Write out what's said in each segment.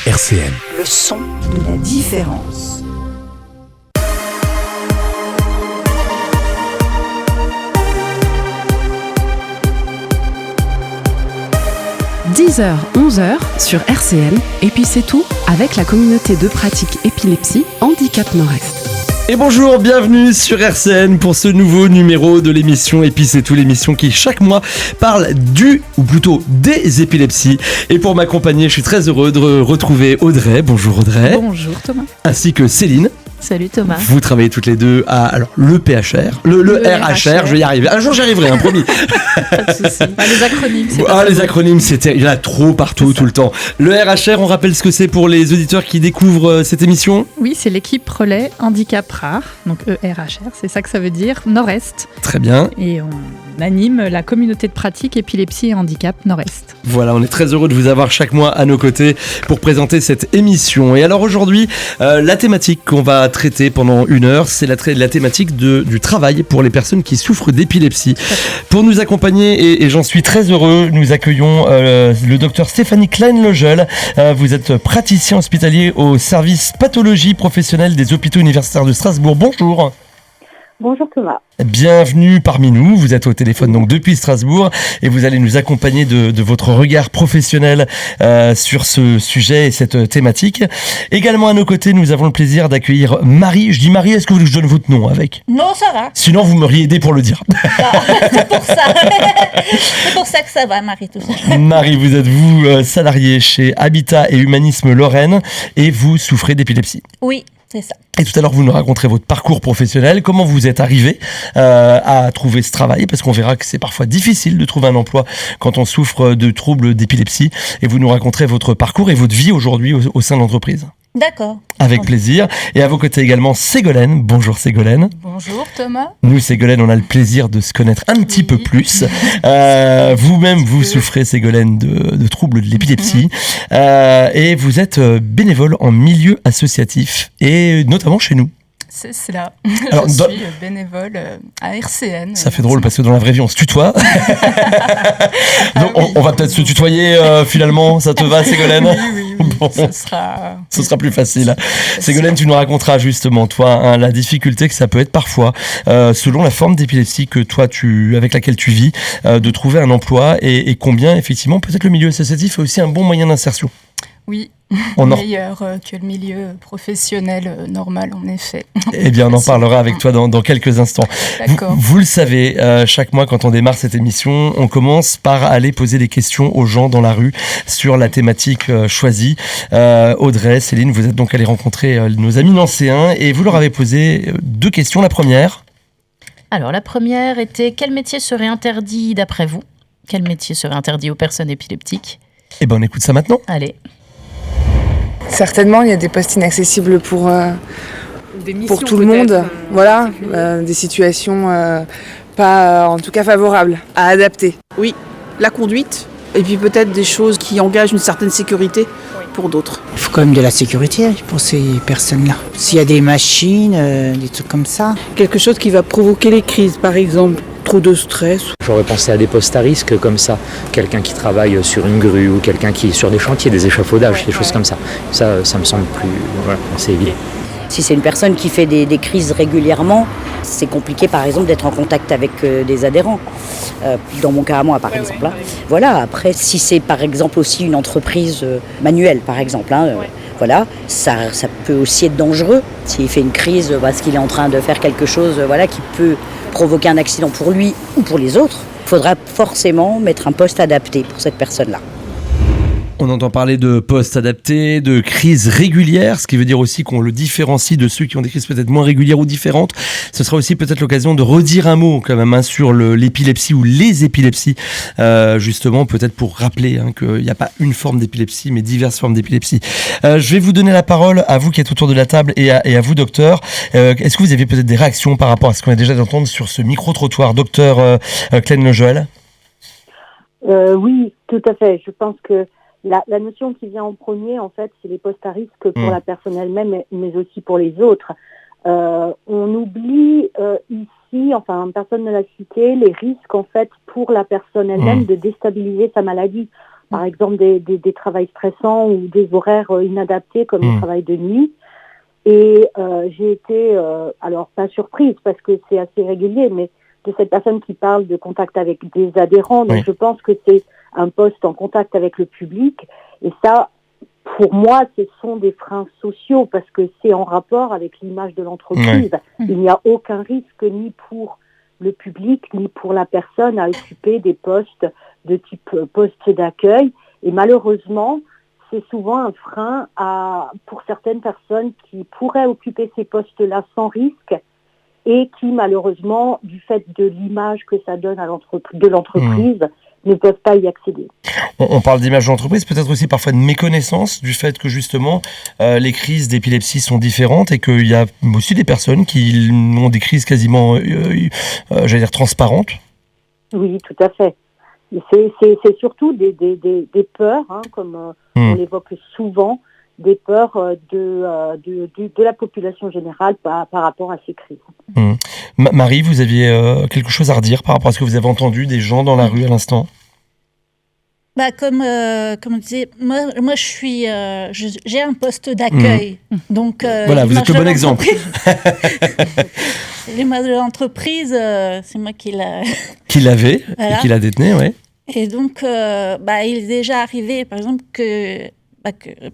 RCN. Le son de la différence. « 10h, 11h sur RCN, et puis c'est tout avec la communauté de pratique épilepsie Handicap Nord-Est. » Et bonjour, bienvenue sur RCN pour ce nouveau numéro de l'émission Et puis c'est tout, l'émission qui chaque mois parle ou plutôt des épilepsies. Et pour m'accompagner, je suis très heureux de retrouver Audrey. Bonjour Audrey. Bonjour Thomas. Ainsi que Céline. Salut Thomas. Vous travaillez toutes les deux à le PHR, le RHR, je vais y arriver. Un jour j'y arriverai, promis. Pas de soucis. Les acronymes, c'est pas les acronymes, il y en a trop partout, tout le temps. Le RHR, on rappelle ce que c'est pour les auditeurs qui découvrent cette émission ? Oui, c'est l'équipe relais handicap rare, donc ERHR, c'est ça que ça veut dire, Nord-Est. Très bien. Et on anime la communauté de pratique épilepsie et handicap Nord-Est. Voilà, on est très heureux de vous avoir chaque mois à nos côtés pour présenter cette émission. Et alors aujourd'hui, la thématique qu'on va traiter pendant une heure, c'est la thématique du travail pour les personnes qui souffrent d'épilepsie. Pour nous accompagner, et j'en suis très heureux, nous accueillons le docteur Stéphanie Klein-Lejeul. Vous êtes praticien hospitalier au service pathologie professionnelle des hôpitaux universitaires de Strasbourg. Bonjour. Bonjour Thomas. Bienvenue parmi nous, vous êtes au téléphone donc depuis Strasbourg et vous allez nous accompagner de votre regard professionnel sur ce sujet et cette thématique. Également à nos côtés, nous avons le plaisir d'accueillir Marie. Je dis Marie, est-ce que vous voulez que je donne votre nom avec ? Non, ça va. Sinon, vous m'auriez aidé pour le dire. C'est pour ça. C'est pour ça que ça va, Marie, tout ça. Marie, vous êtes salariée chez Habitat et Humanisme Lorraine et vous souffrez d'épilepsie. Oui. C'est ça. Et tout à l'heure, vous nous raconterez votre parcours professionnel, comment vous êtes arrivé à trouver ce travail, parce qu'on verra que c'est parfois difficile de trouver un emploi quand on souffre de troubles d'épilepsie. Et vous nous raconterez votre parcours et votre vie aujourd'hui au sein de l'entreprise. D'accord. Avec plaisir. Et à vos côtés également, Ségolène. Bonjour Ségolène. Bonjour Thomas. Nous, Ségolène, on a le plaisir de se connaître un petit peu plus. Vous-même, vous souffrez, Ségolène, de troubles de l'épilepsie. Et vous êtes bénévole en milieu associatif, et notamment chez nous. C'est cela. Alors, je suis bénévole à RCN. Ça fait drôle parce que dans la vraie vie, on se tutoie. Donc, on va peut-être se tutoyer finalement. Ça te va, Ségolène ? Oui. Bon, ce sera plus facile. Facile. Ségolène, tu nous raconteras justement, toi, la difficulté que ça peut être parfois, selon la forme d'épilepsie avec laquelle tu vis, de trouver un emploi et combien, effectivement, peut-être le milieu associatif est aussi un bon moyen d'insertion. Oui, meilleur que le milieu professionnel normal, en effet. Eh bien, on en parlera avec toi dans quelques instants. D'accord. Vous le savez, chaque mois, quand on démarre cette émission, on commence par aller poser des questions aux gens dans la rue sur la thématique choisie. Audrey, Céline, vous êtes donc allés rencontrer nos amis nancéens et vous leur avez posé 2 questions. La première ? Alors, la première était: quel métier serait interdit d'après vous ? Quel métier serait interdit aux personnes épileptiques ? Eh bien, on écoute ça maintenant. Allez. Certainement, il y a des postes inaccessibles pour tout le monde. Voilà, des situations pas, en tout cas, favorables à adapter. Oui, la conduite, et puis peut-être des choses qui engagent une certaine sécurité pour d'autres. Il faut quand même de la sécurité pour ces personnes-là. S'il y a des machines, des trucs comme ça. Quelque chose qui va provoquer les crises, par exemple. Trop de stress. J'aurais pensé à des postes à risque comme ça, quelqu'un qui travaille sur une grue ou quelqu'un qui est sur des chantiers, des échafaudages, des choses comme ça. Ça me semble plus assez évident. Si c'est une personne qui fait des crises régulièrement, c'est compliqué par exemple d'être en contact avec des adhérents. Dans mon cas à moi par exemple. Voilà, après si c'est par exemple aussi une entreprise manuelle par exemple, voilà, ça peut aussi être dangereux. S'il fait une crise parce qu'il est en train de faire quelque chose qui peut provoquer un accident pour lui ou pour les autres, il faudra forcément mettre un poste adapté pour cette personne-là. On entend parler de postes adaptés, de crises régulières, ce qui veut dire aussi qu'on le différencie de ceux qui ont des crises peut-être moins régulières ou différentes. Ce sera aussi peut-être l'occasion de redire un mot quand même sur l'épilepsie ou les épilepsies, justement peut-être pour rappeler qu'il n'y a pas une forme d'épilepsie mais diverses formes d'épilepsie. Je vais vous donner la parole à vous qui êtes autour de la table et à vous docteur. Est-ce que vous avez peut-être des réactions par rapport à ce qu'on a déjà entendu sur ce micro-trottoir, docteur Klein-Lejeul ? Oui, tout à fait. Je pense que la notion qui vient en premier, en fait, c'est les postes à risque pour la personne elle-même, mais aussi pour les autres. On oublie ici, enfin, personne ne l'a cité, les risques, en fait, pour la personne elle-même de déstabiliser sa maladie. par exemple des travails stressants ou des horaires inadaptés comme le travail de nuit. Et j'ai été, alors pas surprise parce que c'est assez régulier, mais de cette personne qui parle de contact avec des adhérents. Donc je pense que c'est un poste en contact avec le public. Et ça, pour moi, ce sont des freins sociaux parce que c'est en rapport avec l'image de l'entreprise. Il n'y a aucun risque ni pour le public ni pour la personne à occuper des postes de type poste d'accueil. Et malheureusement, c'est souvent un frein pour certaines personnes qui pourraient occuper ces postes-là sans risque et qui, malheureusement, du fait de l'image que ça donne à l'entreprise, ne peuvent pas y accéder. On parle d'image d'entreprise, peut-être aussi parfois de méconnaissance du fait que justement les crises d'épilepsie sont différentes et qu'il y a aussi des personnes qui ont des crises quasiment, j'allais dire, transparentes. Oui, tout à fait. C'est surtout des peurs, comme on l'évoque souvent, des peurs de la population générale par rapport à ces crises. Marie, vous aviez quelque chose à redire par rapport à ce que vous avez entendu des gens dans la rue à l'instant ? Comme on disait, moi je suis, j'ai un poste d'accueil, donc voilà, vous êtes le bon exemple. L'image de l'entreprise, c'est moi qui l'avait et qui la détenait, oui. Et donc, il est déjà arrivé, par exemple,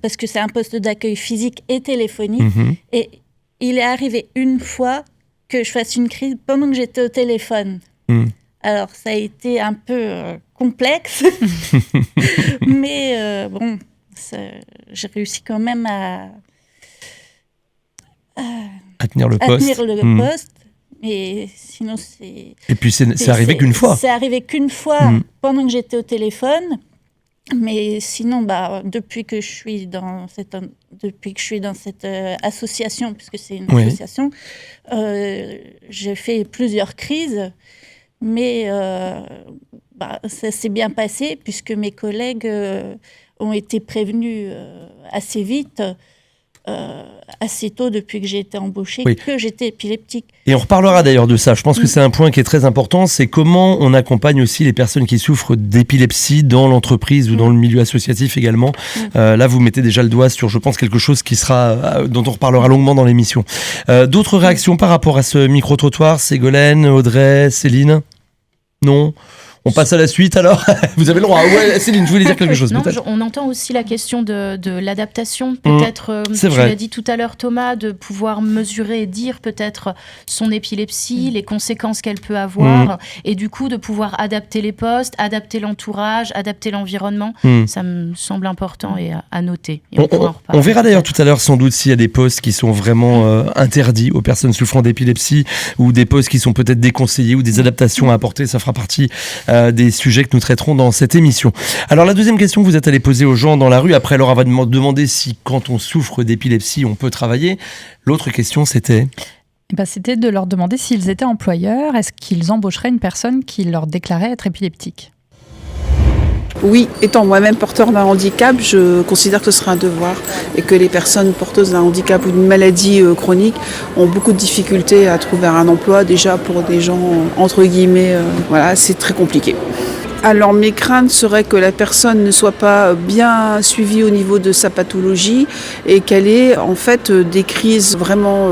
parce que c'est un poste d'accueil physique et téléphonique, et il est arrivé une fois que je fasse une crise pendant que j'étais au téléphone. Alors, ça a été un peu complexe, mais j'ai réussi quand même à tenir le poste. Mais sinon, c'est... Et puis, c'est arrivé qu'une fois. C'est arrivé qu'une fois pendant que j'étais au téléphone. Mais sinon, depuis que je suis dans cette association, puisque c'est une association, j'ai fait plusieurs crises. Mais ça s'est bien passé puisque mes collègues ont été prévenus assez vite, assez tôt depuis que j'ai été embauchée, que j'étais épileptique. Et on reparlera d'ailleurs de ça. Je pense que c'est un point qui est très important, c'est comment on accompagne aussi les personnes qui souffrent d'épilepsie dans l'entreprise ou dans le milieu associatif également. Là, vous mettez déjà le doigt sur, je pense, quelque chose dont on reparlera longuement dans l'émission. D'autres réactions par rapport à ce micro-trottoir, Ségolène, Audrey, Céline ? Non ? On passe à la suite alors. Vous avez le droit. Ouais, Céline, je voulais dire quelque chose. Non, on entend aussi la question de l'adaptation. Peut-être, tu l'as dit tout à l'heure, Thomas, de pouvoir mesurer et dire peut-être son épilepsie, les conséquences qu'elle peut avoir, et du coup de pouvoir adapter les postes, adapter l'entourage, adapter l'environnement. Ça me semble important et à noter. Et on verra d'ailleurs tout à l'heure sans doute s'il y a des postes qui sont vraiment interdits aux personnes souffrant d'épilepsie ou des postes qui sont peut-être déconseillés ou des adaptations à apporter. Ça fera partie des sujets que nous traiterons dans cette émission. Alors la deuxième question que vous êtes allé poser aux gens dans la rue, après leur avoir demandé si quand on souffre d'épilepsie on peut travailler, l'autre question c'était c'était de leur demander s'ils étaient employeurs, est-ce qu'ils embaucheraient une personne qui leur déclarait être épileptique ? Oui, étant moi-même porteur d'un handicap, je considère que ce serait un devoir et que les personnes porteuses d'un handicap ou d'une maladie chronique ont beaucoup de difficultés à trouver un emploi. Déjà pour des gens, entre guillemets, c'est très compliqué. Alors mes craintes seraient que la personne ne soit pas bien suivie au niveau de sa pathologie et qu'elle ait en fait des crises vraiment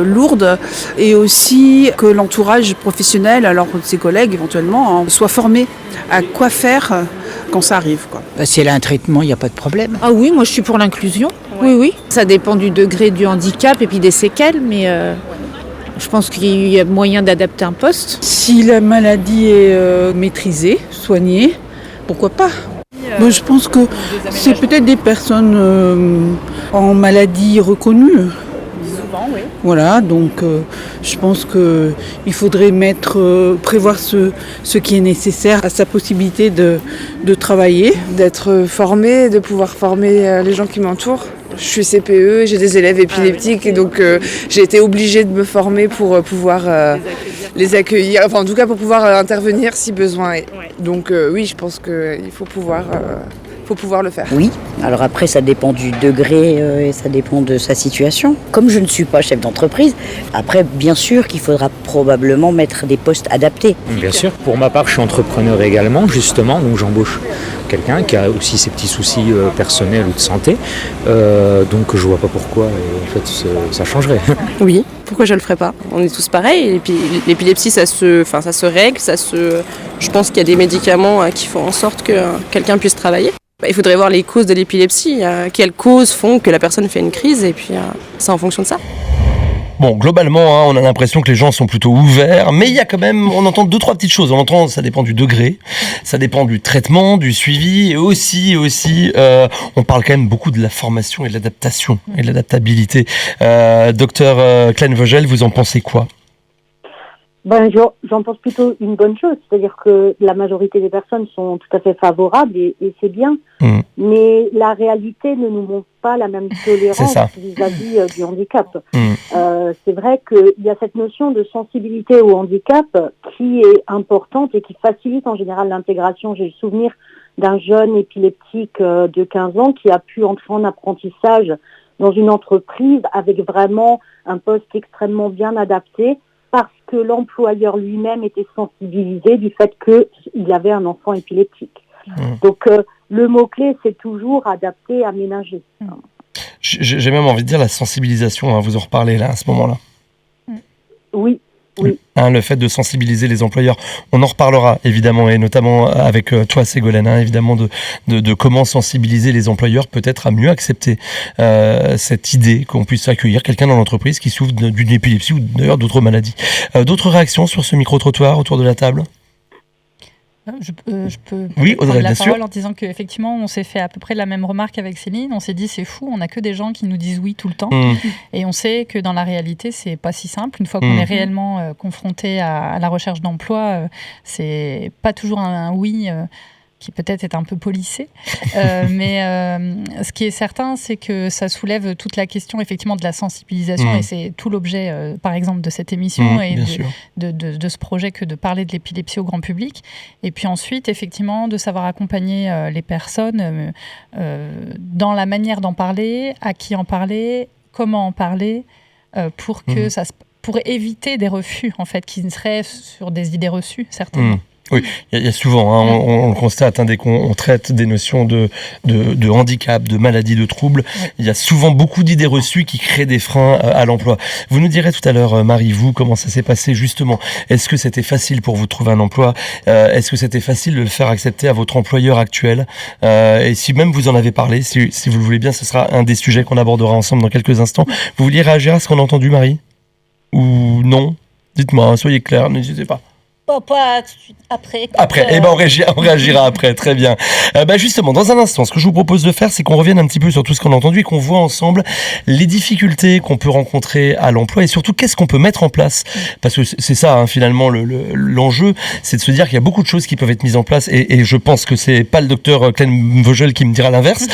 lourdes et aussi que l'entourage professionnel, alors ses collègues éventuellement, soit formé à quoi faire quand ça arrive. Si elle a un traitement, il n'y a pas de problème. Ah oui, moi je suis pour l'inclusion. Oui. Ça dépend du degré du handicap et puis des séquelles, mais... Je pense qu'il y a moyen d'adapter un poste. Si la maladie est maîtrisée, soignée, pourquoi pas ? Moi, je pense que c'est peut-être des personnes en maladie reconnue. Souvent, oui. Voilà, donc je pense qu'il faudrait prévoir ce qui est nécessaire à sa possibilité de travailler. D'être formé, de pouvoir former les gens qui m'entourent. Je suis CPE, j'ai des élèves épileptiques et donc j'ai été obligée de me former pour pouvoir les accueillir, enfin en tout cas pour pouvoir intervenir si besoin est. Donc oui, je pense qu'il faut pouvoir faut pouvoir le faire. Oui, alors après ça dépend du degré et ça dépend de sa situation. Comme je ne suis pas chef d'entreprise, après bien sûr qu'il faudra probablement mettre des postes adaptés. Bien sûr, pour ma part je suis entrepreneur également justement, donc j'embauche quelqu'un qui a aussi ses petits soucis personnels ou de santé, donc je vois pas pourquoi en fait ça changerait. Oui, pourquoi je le ferais pas? On est tous pareils, et puis l'épilepsie ça se règle, je pense qu'il y a des médicaments qui font en sorte que quelqu'un puisse travailler. Il faudrait voir les causes de l'épilepsie, quelles causes font que la personne fait une crise, et puis c'est en fonction de ça. Bon, globalement, on a l'impression que les gens sont plutôt ouverts, mais il y a quand même, on entend 2-3 petites choses. On entend, ça dépend du degré, ça dépend du traitement, du suivi, et aussi, on parle quand même beaucoup de la formation et de l'adaptation et de l'adaptabilité. Docteur Klein-Vogel, vous en pensez quoi? J'en pense plutôt une bonne chose, c'est-à-dire que la majorité des personnes sont tout à fait favorables et c'est bien, mais la réalité ne nous montre pas la même tolérance vis-à-vis du handicap. C'est vrai qu'il y a cette notion de sensibilité au handicap qui est importante et qui facilite en général l'intégration. J'ai le souvenir d'un jeune épileptique de 15 ans qui a pu entrer en apprentissage dans une entreprise avec vraiment un poste extrêmement bien adapté, parce que l'employeur lui-même était sensibilisé du fait qu'il avait un enfant épileptique. Donc, le mot-clé, c'est toujours adapter, aménager. J'ai même envie de dire la sensibilisation, vous en reparlez là, à ce moment-là. Oui. Le fait de sensibiliser les employeurs, on en reparlera évidemment, et notamment avec toi Ségolène, évidemment de comment sensibiliser les employeurs peut-être à mieux accepter cette idée qu'on puisse accueillir quelqu'un dans l'entreprise qui souffre d'une épilepsie ou d'ailleurs d'autres maladies. D'autres réactions sur ce micro-trottoir autour de la table ? Je peux Audrey, prendre la parole sûr. en disant qu'effectivement, on s'est fait à peu près la même remarque avec Céline. On s'est dit, c'est fou, on n'a que des gens qui nous disent oui tout le temps. Et on sait que dans la réalité, c'est pas si simple. Une fois qu'on est réellement confronté à la recherche d'emploi, c'est pas toujours un oui qui peut-être est un peu polissé. Mais ce qui est certain, c'est que ça soulève toute la question effectivement de la sensibilisation, et c'est tout l'objet, par exemple, de cette émission et de ce projet, que de parler de l'épilepsie au grand public. Et puis ensuite, effectivement, de savoir accompagner les personnes dans la manière d'en parler, à qui en parler, comment en parler, pour que pour éviter des refus, en fait, qui seraient sur des idées reçues, certainement. Oui, il y a souvent, on le constate, dès qu'on traite des notions de handicap, de maladie, de troubles, il y a souvent beaucoup d'idées reçues qui créent des freins à l'emploi. Vous nous direz tout à l'heure, Marie, vous, comment ça s'est passé justement. Est-ce que c'était facile pour vous de trouver un emploi ? Est-ce que c'était facile de le faire accepter à votre employeur actuel ? Et si même vous en avez parlé, si vous le voulez bien, ce sera un des sujets qu'on abordera ensemble dans quelques instants. Vous vouliez réagir à ce qu'on a entendu, Marie ? Ou non ? Dites-moi, soyez clairs, n'hésitez pas. Pas tout de suite, après. Après, on réagira après, très bien. Justement, dans un instant, ce que je vous propose de faire, c'est qu'on revienne un petit peu sur tout ce qu'on a entendu et qu'on voit ensemble les difficultés qu'on peut rencontrer à l'emploi et surtout qu'est-ce qu'on peut mettre en place. Parce que c'est ça, finalement, l'enjeu, c'est de se dire qu'il y a beaucoup de choses qui peuvent être mises en place et je pense que c'est pas le docteur Klein-Vogel qui me dira l'inverse.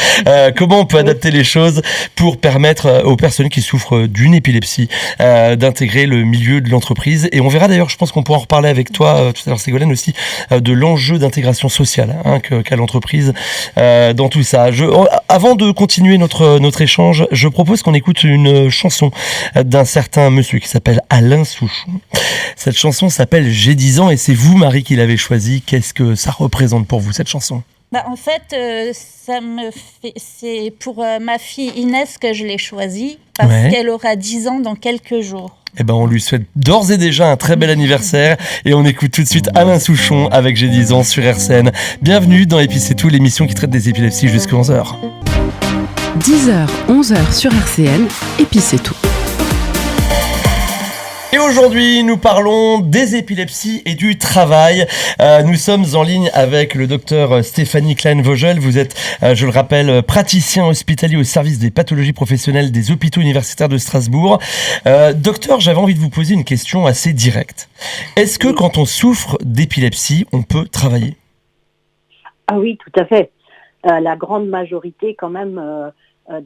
Comment on peut adapter les choses pour permettre aux personnes qui souffrent d'une épilepsie d'intégrer le milieu de l'entreprise. Et on verra d'ailleurs, je pense qu'on pourra en reparler avec toi tout à l'heure Ségolène aussi, de l'enjeu d'intégration sociale qu'a l'entreprise dans tout ça. Avant de continuer notre échange, je propose qu'on écoute une chanson d'un certain monsieur qui s'appelle Alain Souchon. Cette chanson s'appelle J'ai 10 ans et c'est vous Marie qui l'avez choisie. Qu'est-ce que ça représente pour vous cette chanson ? En fait, c'est pour ma fille Inès que je l'ai choisie parce qu'elle aura 10 ans dans quelques jours. On lui souhaite d'ores et déjà un très bel anniversaire et on écoute tout de suite Alain Souchon avec J'ai 10 ans sur RCN. Bienvenue dans Et puis c'est tout, l'émission qui traite des épilepsies jusqu'à 11h. 10h, 11h sur RCN, et puis c'est tout. Et aujourd'hui, nous parlons des épilepsies et du travail. Nous sommes en ligne avec le docteur Stéphanie Klein-Vogel. Vous êtes, je le rappelle, praticien hospitalier au service des pathologies professionnelles des hôpitaux universitaires de Strasbourg. Docteur, j'avais envie de vous poser une question assez directe. Est-ce que quand on souffre d'épilepsie, on peut travailler ? Ah oui, tout à fait. La grande majorité quand même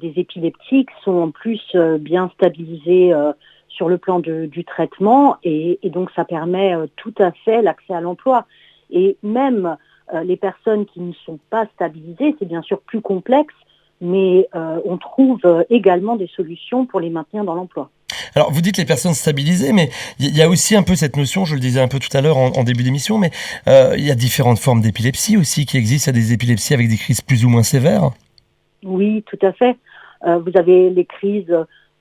des épileptiques sont en plus bien stabilisés sur le plan du traitement et donc ça permet tout à fait l'accès à l'emploi. Et même les personnes qui ne sont pas stabilisées, c'est bien sûr plus complexe, mais on trouve également des solutions pour les maintenir dans l'emploi. Alors, vous dites les personnes stabilisées, mais il y a aussi un peu cette notion, je le disais un peu tout à l'heure en début d'émission, mais il y a différentes formes d'épilepsie aussi qui existent. Il y a des épilepsies avec des crises plus ou moins sévères. Oui, tout à fait. Vous avez les crises,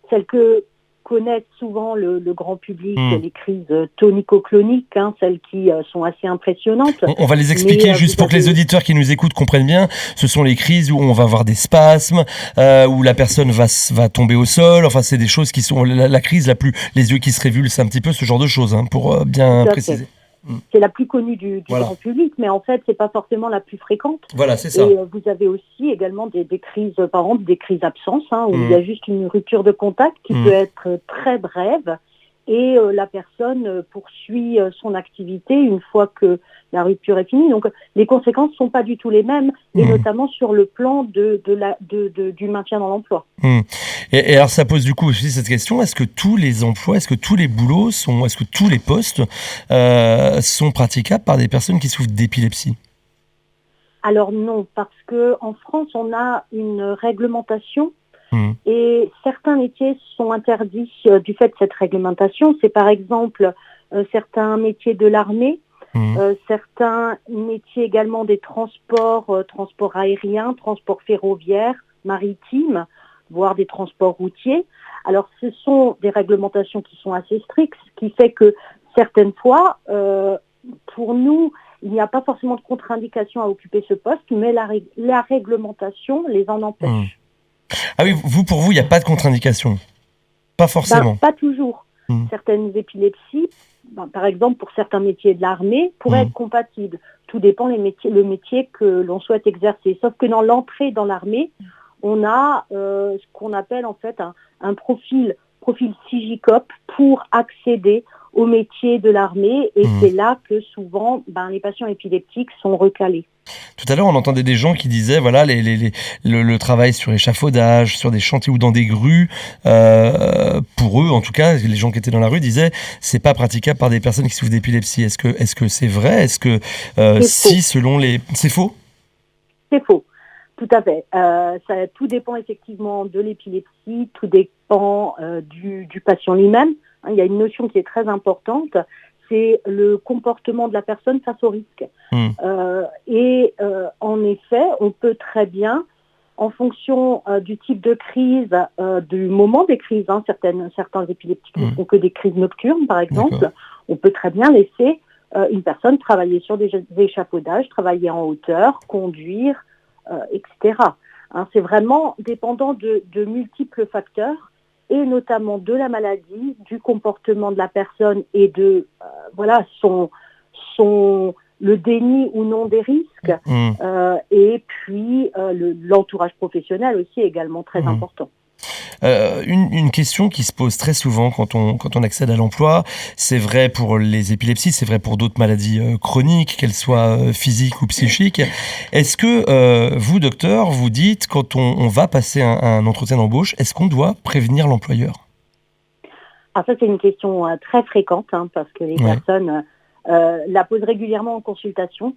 celles que connaissent souvent le grand public, les crises tonico-cloniques, celles qui sont assez impressionnantes. On va les expliquer juste pour que les auditeurs qui nous écoutent comprennent bien. Ce sont les crises où on va avoir des spasmes, où la personne va tomber au sol. Enfin, c'est des choses qui sont la crise les yeux qui se révulsent, un petit peu ce genre de choses, pour bien préciser. C'est la plus connue du grand public, mais en fait, c'est pas forcément la plus fréquente. Voilà, c'est ça. Et vous avez aussi également des crises, par exemple, des crises absence, où il y a juste une rupture de contact qui peut être très brève, et la personne poursuit son activité une fois que la rupture est finie. Donc, les conséquences sont pas du tout les mêmes, et notamment sur le plan du maintien dans l'emploi. Et alors, ça pose du coup aussi cette question, est-ce que tous les emplois, est-ce que tous les boulots est-ce que tous les postes sont praticables par des personnes qui souffrent d'épilepsie ? Alors non, parce que en France, on a une réglementation et certains métiers sont interdits du fait de cette réglementation. C'est par exemple certains métiers de l'armée, certains métiers également des transports aériens, transports ferroviaires, maritimes, voire des transports routiers. Alors ce sont des réglementations qui sont assez strictes, ce qui fait que certaines fois, pour nous, il n'y a pas forcément de contre-indication à occuper ce poste, mais la réglementation les en empêche. Ah oui, pour vous, il n'y a pas de contre-indication ? Pas forcément. Pas toujours. Certaines épilepsies, par exemple pour certains métiers de l'armée, pourraient être compatibles. Tout dépend le métier que l'on souhaite exercer. Sauf que dans l'entrée dans l'armée, on a ce qu'on appelle en fait un profil SIGICOP pour accéder au métier de l'armée, et c'est là que souvent les patients épileptiques sont recalés. Tout à l'heure, on entendait des gens qui disaient, voilà, le travail sur échafaudage, sur des chantiers ou dans des grues, pour eux, en tout cas, les gens qui étaient dans la rue disaient, c'est pas praticable par des personnes qui souffrent d'épilepsie. Est-ce que c'est vrai ? Est-ce que c'est faux ? C'est faux. Tout à fait. Tout dépend effectivement de l'épilepsie, tout dépend du patient lui-même. Il y a une notion qui est très importante, c'est le comportement de la personne face au risque. Et en effet, on peut très bien, en fonction du type de crise, du moment des crises, certains épileptiques ne font que des crises nocturnes, par exemple, on peut très bien laisser une personne travailler sur des échafaudages, travailler en hauteur, conduire, etc. C'est vraiment dépendant de multiples facteurs, et notamment de la maladie, du comportement de la personne et de le déni ou non des risques, et puis l'entourage professionnel aussi est également très important. Une question qui se pose très souvent quand on accède à l'emploi, c'est vrai pour les épilepsies, c'est vrai pour d'autres maladies chroniques, qu'elles soient physiques ou psychiques. Est-ce que vous, docteur, vous dites quand on va passer un entretien d'embauche, est-ce qu'on doit prévenir l'employeur ? Alors ça, c'est une question très fréquente, parce que les personnes la posent régulièrement en consultation.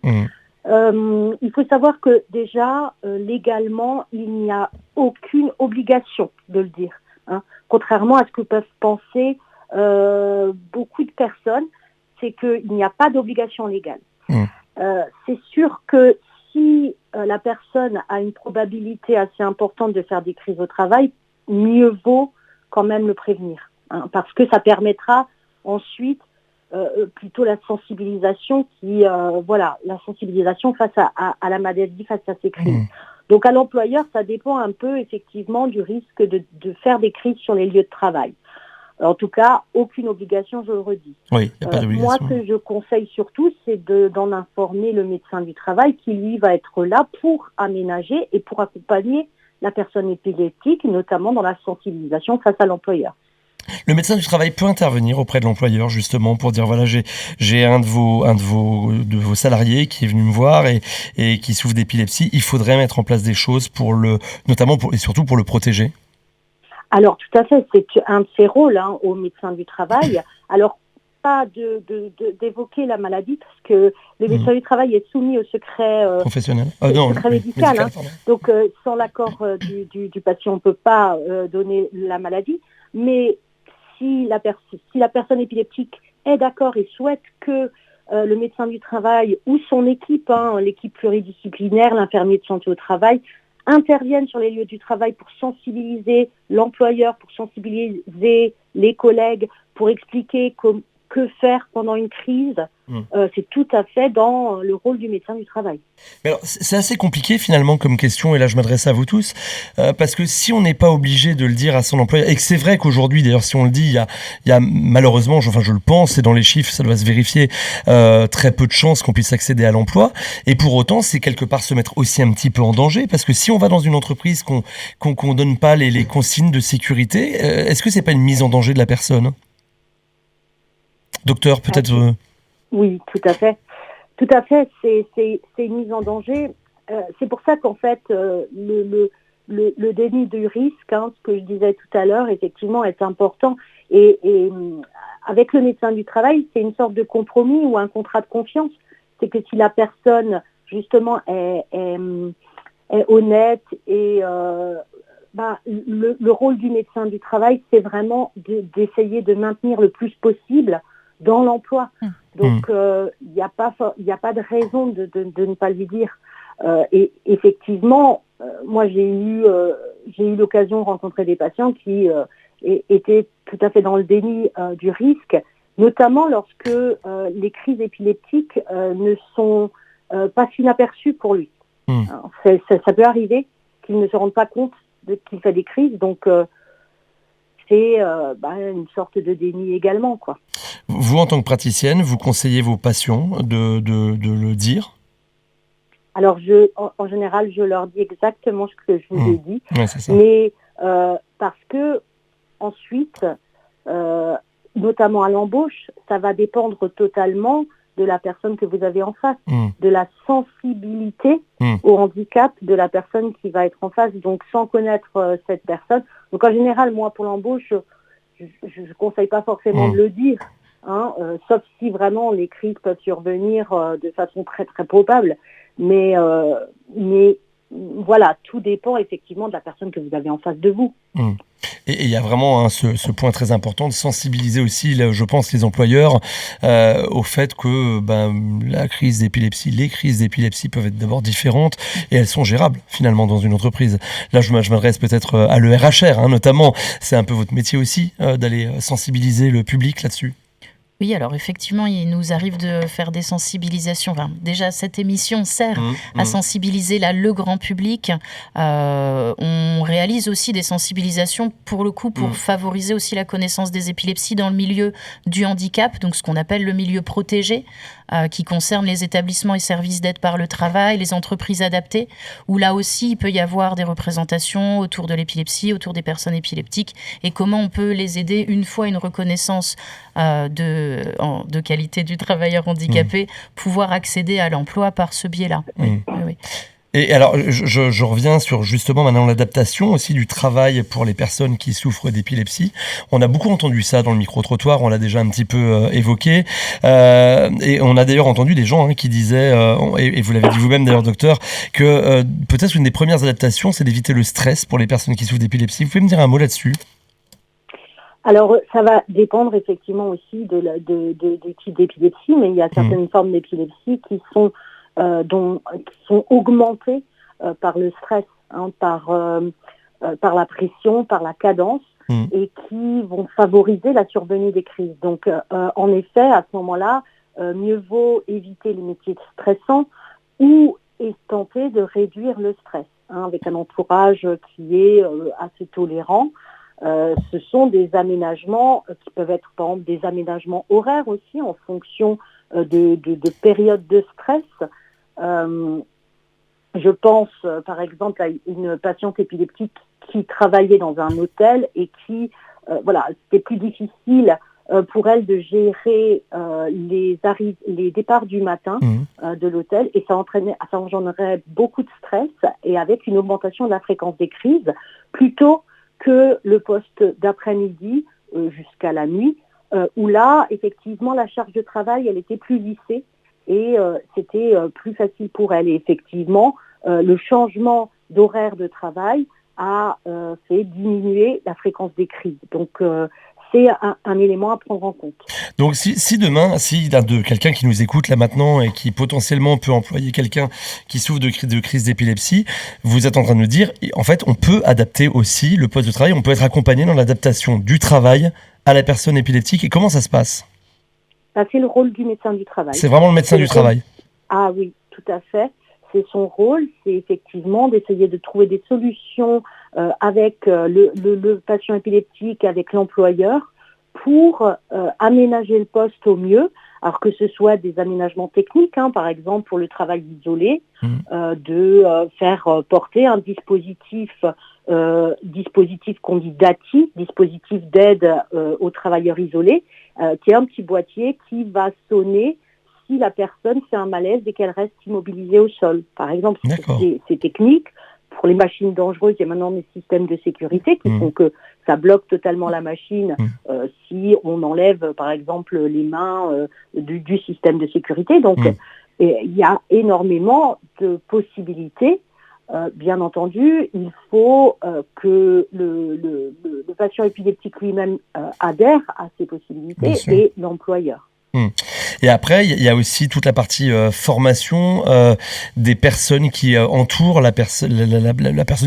Il faut savoir que déjà, légalement, il n'y a aucune obligation de le dire. Contrairement à ce que peuvent penser beaucoup de personnes, c'est qu'il n'y a pas d'obligation légale. C'est sûr que si la personne a une probabilité assez importante de faire des crises au travail, mieux vaut quand même le prévenir, parce que ça permettra ensuite plutôt la sensibilisation la sensibilisation face à la maladie, face à ces crises. Donc à l'employeur, ça dépend un peu effectivement du risque de faire des crises sur les lieux de travail. En tout cas, aucune obligation, je le redis. Oui, y a pas d'obligation. Moi, ce que je conseille surtout, c'est d'en informer le médecin du travail qui, lui, va être là pour aménager et pour accompagner la personne épileptique, notamment dans la sensibilisation face à l'employeur. Le médecin du travail peut intervenir auprès de l'employeur justement pour dire voilà, j'ai un de vos salariés qui est venu me voir et qui souffre d'épilepsie. Il faudrait mettre en place des choses et surtout pour le protéger. Alors tout à fait, c'est un de ses rôles au médecin du travail. Alors pas d'évoquer la maladie parce que le médecin du travail est soumis au secret professionnel, secret médical. Donc, sans l'accord du patient, on ne peut pas donner la maladie. Mais si la personne épileptique est d'accord et souhaite que le médecin du travail ou son équipe, l'équipe pluridisciplinaire, l'infirmier de santé au travail, interviennent sur les lieux du travail pour sensibiliser l'employeur, pour sensibiliser les collègues, pour expliquer que faire pendant une crise. C'est tout à fait dans le rôle du médecin du travail. Mais alors, c'est assez compliqué finalement comme question, et là je m'adresse à vous tous, parce que si on n'est pas obligé de le dire à son employeur, et que c'est vrai qu'aujourd'hui, d'ailleurs si on le dit, il y a malheureusement, je le pense, et dans les chiffres ça doit se vérifier, très peu de chances qu'on puisse accéder à l'emploi, et pour autant c'est quelque part se mettre aussi un petit peu en danger, parce que si on va dans une entreprise qu'on donne pas les consignes de sécurité, est-ce que c'est pas une mise en danger de la personne ? Docteur, peut-être... Oui, tout à fait. Tout à fait, c'est une mise en danger. C'est pour ça qu'en fait, le déni du risque, ce que je disais tout à l'heure, effectivement, est important. Et avec le médecin du travail, c'est une sorte de compromis ou un contrat de confiance. C'est que si la personne, justement, est honnête et... le rôle du médecin du travail, c'est vraiment d'essayer de maintenir le plus possible dans l'emploi. Donc, il n'y a pas de raison de ne pas lui dire. Et effectivement, moi, j'ai eu l'occasion de rencontrer des patients qui étaient tout à fait dans le déni du risque, notamment lorsque les crises épileptiques ne sont pas inaperçues pour lui. Alors, ça peut arriver qu'il ne se rende pas compte qu'il fait des crises, donc c'est une sorte de déni également, quoi. Vous, en tant que praticienne, vous conseillez vos patients de le dire ? Alors, en général, je leur dis exactement ce que je vous ai dit, ouais, c'est ça. Mais parce que ensuite, notamment à l'embauche, ça va dépendre totalement de la personne que vous avez en face, de la sensibilité au handicap de la personne qui va être en face, donc sans connaître cette personne. Donc en général, moi, pour l'embauche, je ne conseille pas forcément de le dire, sauf si vraiment les crises peuvent survenir de façon très très probable. Mais voilà, tout dépend effectivement de la personne que vous avez en face de vous. Et il y a vraiment ce point très important de sensibiliser aussi, je pense, les employeurs au fait que les crises d'épilepsie peuvent être d'abord différentes et elles sont gérables finalement dans une entreprise. Là, je m'adresse peut-être à l'ERHR, notamment. C'est un peu votre métier aussi d'aller sensibiliser le public là-dessus. Oui, alors effectivement, il nous arrive de faire des sensibilisations. Enfin, déjà, cette émission sert à sensibiliser le grand public. On réalise aussi des sensibilisations, pour le coup, pour favoriser aussi la connaissance des épilepsies dans le milieu du handicap, donc ce qu'on appelle le milieu protégé, qui concerne les établissements et services d'aide par le travail, les entreprises adaptées, où là aussi, il peut y avoir des représentations autour de l'épilepsie, autour des personnes épileptiques, et comment on peut les aider une fois une reconnaissance de qualité du travailleur handicapé, pouvoir accéder à l'emploi par ce biais-là. Oui. Et alors, je reviens sur justement maintenant l'adaptation aussi du travail pour les personnes qui souffrent d'épilepsie. On a beaucoup entendu ça dans le micro-trottoir, on l'a déjà un petit peu évoqué. Et on a d'ailleurs entendu des gens qui disaient, et vous l'avez dit vous-même d'ailleurs, docteur, que peut-être une des premières adaptations, c'est d'éviter le stress pour les personnes qui souffrent d'épilepsie. Vous pouvez me dire un mot là-dessus ? Alors, ça va dépendre effectivement aussi du type d'épilepsie, mais il y a certaines formes d'épilepsie qui sont augmentées par le stress, par la pression, par la cadence, et qui vont favoriser la survenue des crises. Donc, en effet, à ce moment-là, mieux vaut éviter les métiers stressants ou tenter de réduire le stress, avec un entourage qui est assez tolérant. Ce sont des aménagements qui peuvent être, par exemple, des aménagements horaires aussi en fonction de périodes de stress. Je pense, par exemple, à une patiente épileptique qui travaillait dans un hôtel et qui, c'était plus difficile pour elle de gérer les départs du matin de l'hôtel, et ça engendrerait beaucoup de stress et avec une augmentation de la fréquence des crises, plutôt que le poste d'après-midi jusqu'à la nuit, où là, effectivement, la charge de travail, elle était plus lissée et c'était plus facile pour elle. Et effectivement, le changement d'horaire de travail a fait diminuer la fréquence des crises. Donc, c'est un élément à prendre en compte. Donc si demain, s'il y a quelqu'un qui nous écoute là maintenant et qui potentiellement peut employer quelqu'un qui souffre de crise d'épilepsie, vous êtes en train de nous dire, en fait, on peut adapter aussi le poste de travail, on peut être accompagné dans l'adaptation du travail à la personne épileptique. Et comment ça se passe ? C'est le rôle du médecin du travail. C'est vraiment le médecin du travail ? Ah oui, tout à fait. C'est son rôle, c'est effectivement d'essayer de trouver des solutions avec le patient épileptique, avec l'employeur, pour aménager le poste au mieux. Alors que ce soit des aménagements techniques, par exemple pour le travail isolé, de faire porter un dispositif qu'on dit DATI, dispositif d'aide aux travailleurs isolés, qui est un petit boîtier qui va sonner si la personne fait un malaise et qu'elle reste immobilisée au sol. Par exemple, c'est technique. Pour les machines dangereuses, il y a maintenant des systèmes de sécurité qui font que ça bloque totalement la machine si on enlève, par exemple, les mains du système de sécurité. Donc, il y a énormément de possibilités. Bien entendu, il faut que le patient épileptique lui-même adhère à ces possibilités et l'employeur. Et après, il y a aussi toute la partie formation des personnes qui entourent la personne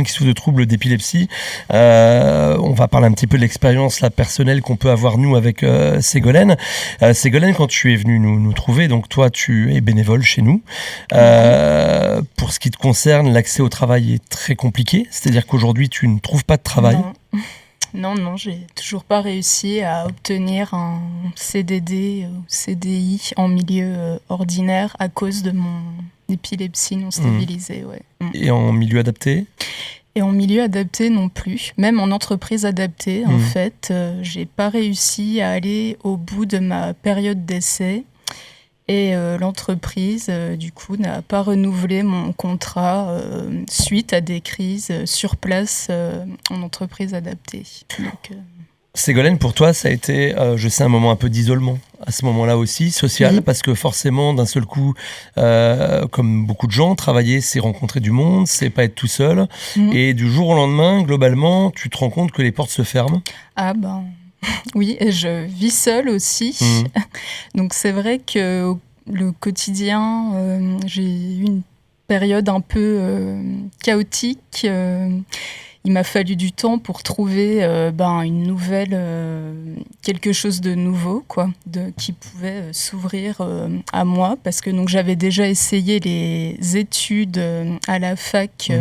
qui souffre de troubles d'épilepsie. On va parler un petit peu de l'expérience personnelle qu'on peut avoir nous avec Ségolène. Ségolène, quand tu es venue nous trouver, donc toi tu es bénévole chez nous. Pour ce qui te concerne, l'accès au travail est très compliqué. C'est-à-dire qu'aujourd'hui tu ne trouves pas de travail. Non, j'ai toujours pas réussi à obtenir un CDD ou CDI en milieu ordinaire à cause de mon épilepsie non stabilisée. Et en milieu adapté ? Et en milieu adapté non plus. Même en entreprise adaptée, en fait, j'ai pas réussi à aller au bout de ma période d'essai. Et l'entreprise, du coup, n'a pas renouvelé mon contrat suite à des crises sur place en entreprise adaptée. Donc, Ségolène, pour toi, ça a été, je sais, un moment un peu d'isolement, à ce moment-là aussi, social, parce que forcément, d'un seul coup, comme beaucoup de gens, travailler, c'est rencontrer du monde, c'est pas être tout seul. Et du jour au lendemain, globalement, tu te rends compte que les portes se ferment. Ah ben... Oui, et je vis seule aussi. Donc c'est vrai que le quotidien, j'ai eu une période un peu chaotique. Il m'a fallu du temps pour trouver une nouvelle, quelque chose de nouveau, qui pouvait s'ouvrir à moi. Parce que donc, j'avais déjà essayé les études à la fac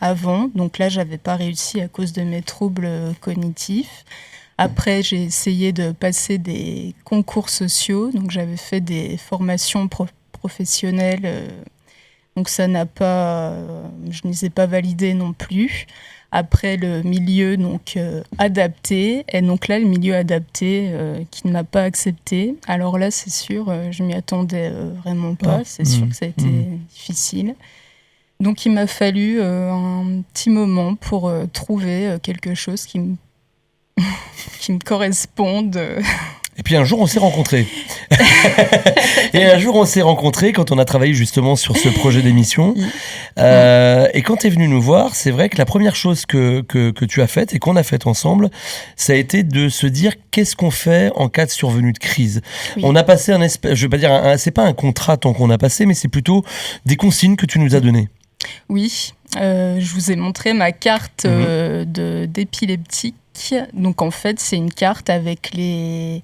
avant. Donc là, j'avais pas réussi à cause de mes troubles cognitifs. Après, j'ai essayé de passer des concours sociaux, donc j'avais fait des formations professionnelles, donc ça n'a pas, je ne les ai pas validées non plus. Après, le milieu adapté, et donc là, le milieu adapté qui ne m'a pas accepté. Alors là, c'est sûr, je m'y attendais vraiment pas, c'est sûr que ça a été difficile. Donc il m'a fallu un petit moment pour trouver quelque chose qui me correspondent. Et puis un jour, on s'est rencontrés. Et un jour, on s'est rencontrés quand on a travaillé justement sur ce projet d'émission. Et quand tu es venu nous voir, c'est vrai que la première chose que tu as faite et qu'on a faite ensemble, ça a été de se dire qu'est-ce qu'on fait en cas de survenue de crise. On a passé je vais pas dire, c'est pas un contrat tant qu'on a passé, mais c'est plutôt des consignes que tu nous as données. Oui, je vous ai montré ma carte d'épileptique. Donc en fait, c'est une carte avec les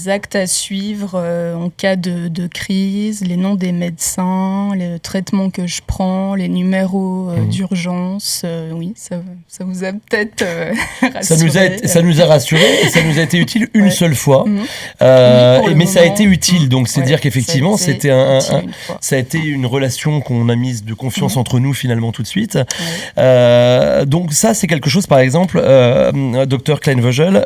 actes à suivre en cas de crise, les noms des médecins, les traitements que je prends, les numéros d'urgence. Oui, ça vous a peut-être rassuré. Ça nous a rassurés et ça nous a été utile une seule fois. Mais ça a été utile, donc c'est dire qu'effectivement, ça a été une relation qu'on a mise de confiance entre nous finalement tout de suite. Donc ça, c'est quelque chose, par exemple... Docteur Kleinvogel,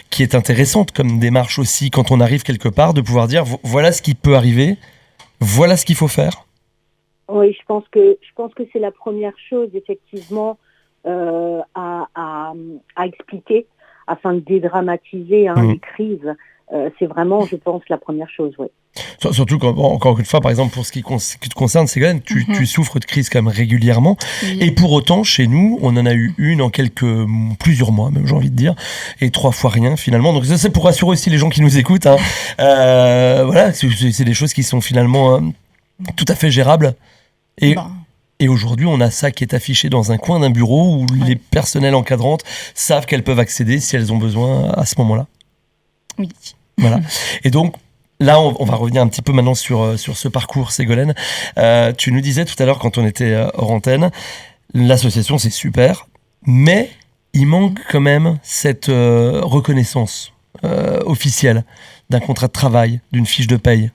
qui est intéressante comme démarche aussi quand on arrive quelque part, de pouvoir dire voilà ce qui peut arriver, voilà ce qu'il faut faire. Oui, je pense que c'est la première chose effectivement à expliquer. afin de dédramatiser les crises. C'est vraiment, je pense, la première chose, oui. Surtout encore une fois, par exemple, pour ce qui te concerne, Ségolène, tu souffres de crises quand même régulièrement. Oui. Et pour autant, chez nous, on en a eu une en plusieurs mois, même j'ai envie de dire, et 3 fois rien finalement. Donc ça, c'est pour rassurer aussi les gens qui nous écoutent. Voilà, c'est des choses qui sont finalement tout à fait gérables. Et aujourd'hui, on a ça qui est affiché dans un coin d'un bureau où les personnels encadrantes savent qu'elles peuvent accéder si elles ont besoin à ce moment-là. Oui. Voilà. Et donc, là, on va revenir un petit peu maintenant sur ce parcours, Ségolène. Tu nous disais tout à l'heure, quand on était hors antenne, l'association, c'est super, mais il manque quand même cette reconnaissance officielle d'un contrat de travail, d'une fiche de paye.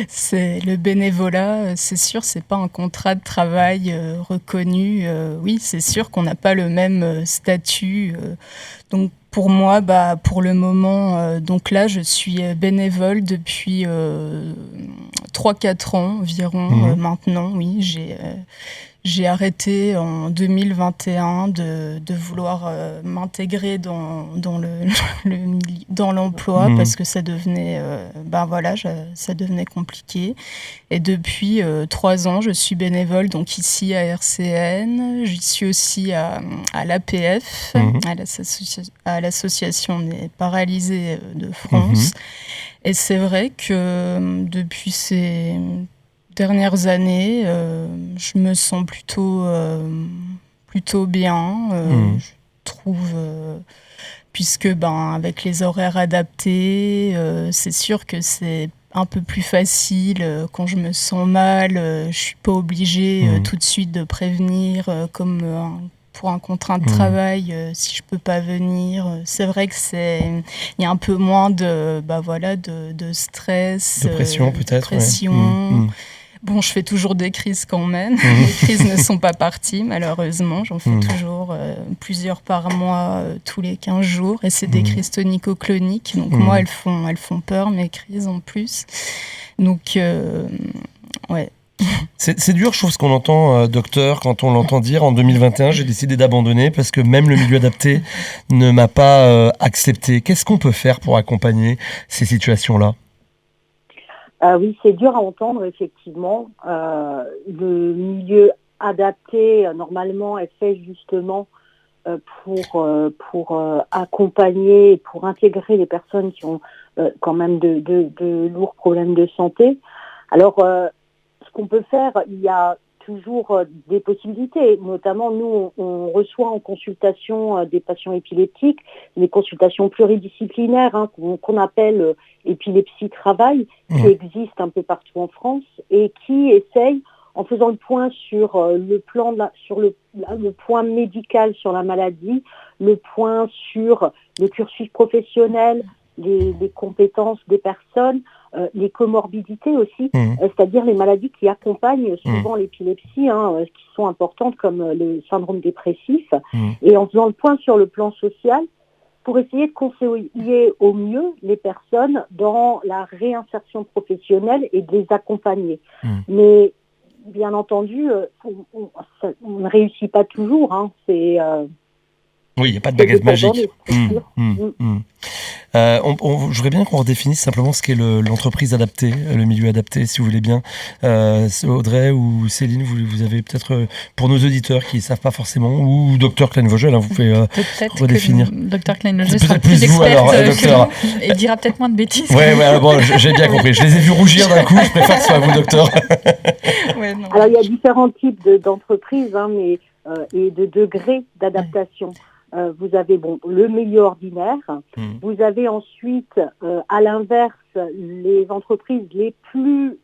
C'est le bénévolat, c'est sûr, c'est pas un contrat de travail reconnu. Oui, c'est sûr qu'on n'a pas le même statut. Donc pour moi, pour le moment, donc là, je suis bénévole depuis 3-4 ans environ maintenant. Oui, j'ai arrêté en 2021 de vouloir m'intégrer dans l'emploi parce que ça devenait ça devenait compliqué. Et depuis 3 ans, je suis bénévole donc ici à RCN. J'y suis aussi à l'APF, à l'association des paralysés de France. Et c'est vrai que depuis ces dernières années, je me sens plutôt bien, je trouve, puisque avec les horaires adaptés, c'est sûr que c'est un peu plus facile quand je me sens mal, je suis pas obligée tout de suite de prévenir comme pour un contrat de travail, si je peux pas venir, c'est vrai que il y a un peu moins de stress, de pression peut-être. Bon, je fais toujours des crises quand même. Les crises ne sont pas parties, malheureusement. J'en fais toujours plusieurs par mois, tous les 15 jours. Et c'est des crises tonico-cloniques. Donc moi, elles font peur, mes crises en plus. Donc, ouais. C'est dur, je trouve, ce qu'on entend, docteur, quand on l'entend dire en 2021, j'ai décidé d'abandonner parce que même le milieu adapté ne m'a pas accepté. Qu'est-ce qu'on peut faire pour accompagner ces situations-là ? Oui, c'est dur à entendre, effectivement. Le milieu adapté, normalement, est fait justement pour accompagner, pour intégrer les personnes qui ont quand même de lourds problèmes de santé. Alors, ce qu'on peut faire, il y a toujours des possibilités. Notamment, nous, on reçoit en consultation des patients épileptiques, des consultations pluridisciplinaires qu'on appelle épilepsie travail, qui existent un peu partout en France et qui essayent, en faisant le point sur le point médical sur la maladie, le point sur le cursus professionnel, les compétences des personnes, les comorbidités aussi, c'est-à-dire les maladies qui accompagnent souvent l'épilepsie, qui sont importantes comme le syndrome dépressif, et en faisant le point sur le plan social, pour essayer de conseiller au mieux les personnes dans la réinsertion professionnelle et de les accompagner. Mais bien entendu, on ne réussit pas toujours, oui, il n'y a pas de baguette magique. Je voudrais bien qu'on redéfinisse simplement ce qu'est l'entreprise adaptée, le milieu adapté, si vous voulez bien. Audrey ou Céline, vous avez peut-être, pour nos auditeurs qui ne savent pas forcément, ou Dr Klein-Vogel, vous pouvez redéfinir. Dr Klein-Vogel sera plus expert et dira peut-être moins de bêtises. Oui, bon, j'ai bien compris. Je les ai vus rougir d'un coup, je préfère que ce soit vous, docteur. Alors, il y a différents types d'entreprises, et de degrés d'adaptation. Vous avez le milieu ordinaire, vous avez ensuite, à l'inverse, les entreprises les plus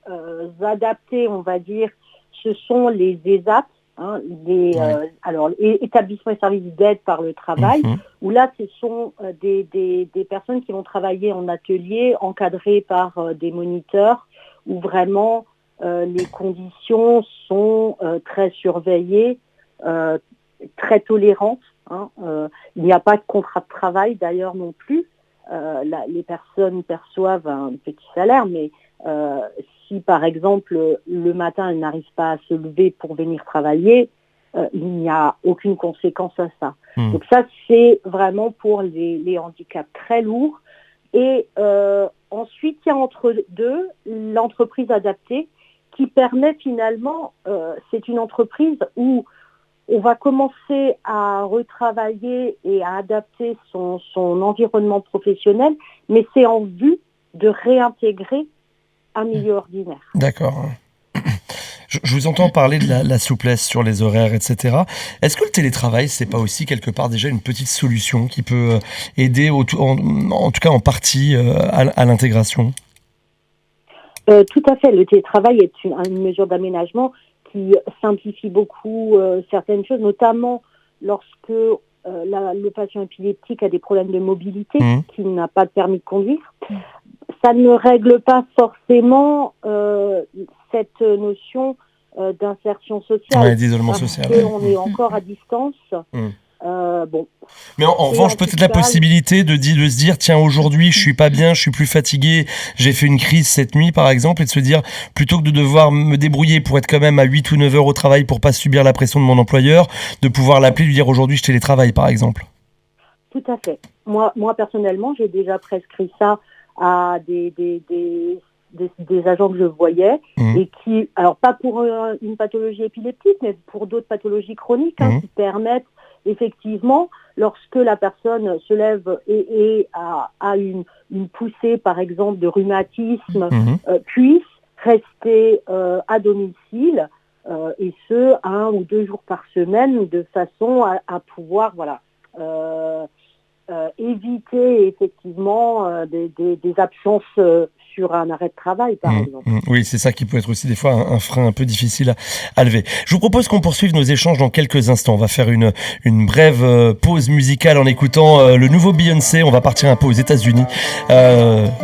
adaptées, on va dire, ce sont les ESAT, alors établissements et services d'aide par le travail, où là ce sont des personnes qui vont travailler en atelier, encadrées par des moniteurs, où vraiment les conditions sont très surveillées, très tolérantes. Il n'y a pas de contrat de travail d'ailleurs non plus. Les personnes perçoivent un petit salaire, mais si par exemple le matin elles n'arrivent pas à se lever pour venir travailler, il n'y a aucune conséquence à ça. Donc ça, c'est vraiment pour les handicaps très lourds. Et ensuite, il y a entre deux l'entreprise adaptée qui permet finalement, c'est une entreprise où on va commencer à retravailler et à adapter son environnement professionnel, mais c'est en vue de réintégrer un milieu ordinaire. D'accord. Je vous entends parler de la souplesse sur les horaires, etc. Est-ce que le télétravail, c'est pas aussi quelque part déjà une petite solution qui peut aider, en tout cas en partie, à l'intégration ? Tout à fait. Le télétravail est une mesure d'aménagement qui simplifie beaucoup certaines choses, notamment lorsque le patient épileptique a des problèmes de mobilité, qu'il n'a pas de permis de conduire. Ça ne règle pas forcément cette notion d'insertion sociale, d'isolement social. Parce qu'on est encore à distance. Bon. Mais en revanche, peut-être la possibilité de se dire, tiens, aujourd'hui, je suis pas bien, je suis plus fatigué, j'ai fait une crise cette nuit, par exemple, et de se dire, plutôt que de devoir me débrouiller pour être quand même à 8 ou 9 heures au travail pour pas subir la pression de mon employeur, de pouvoir l'appeler, lui dire, aujourd'hui, je télétravaille, par exemple. Tout à fait. Moi personnellement, j'ai déjà prescrit ça à des agents que je voyais et qui, alors pas pour une pathologie épileptique, mais pour d'autres pathologies chroniques qui permettent effectivement, lorsque la personne se lève et a une poussée, par exemple, de rhumatisme, puisse rester à domicile, et ce, 1 ou 2 jours par semaine, de façon à pouvoir éviter effectivement des absences sur un arrêt de travail, par exemple. Oui, c'est ça qui peut être aussi des fois un frein un peu difficile à lever. Je vous propose qu'on poursuive nos échanges dans quelques instants. On va faire une brève pause musicale en écoutant le nouveau Beyoncé. On va partir un peu aux États-Unis,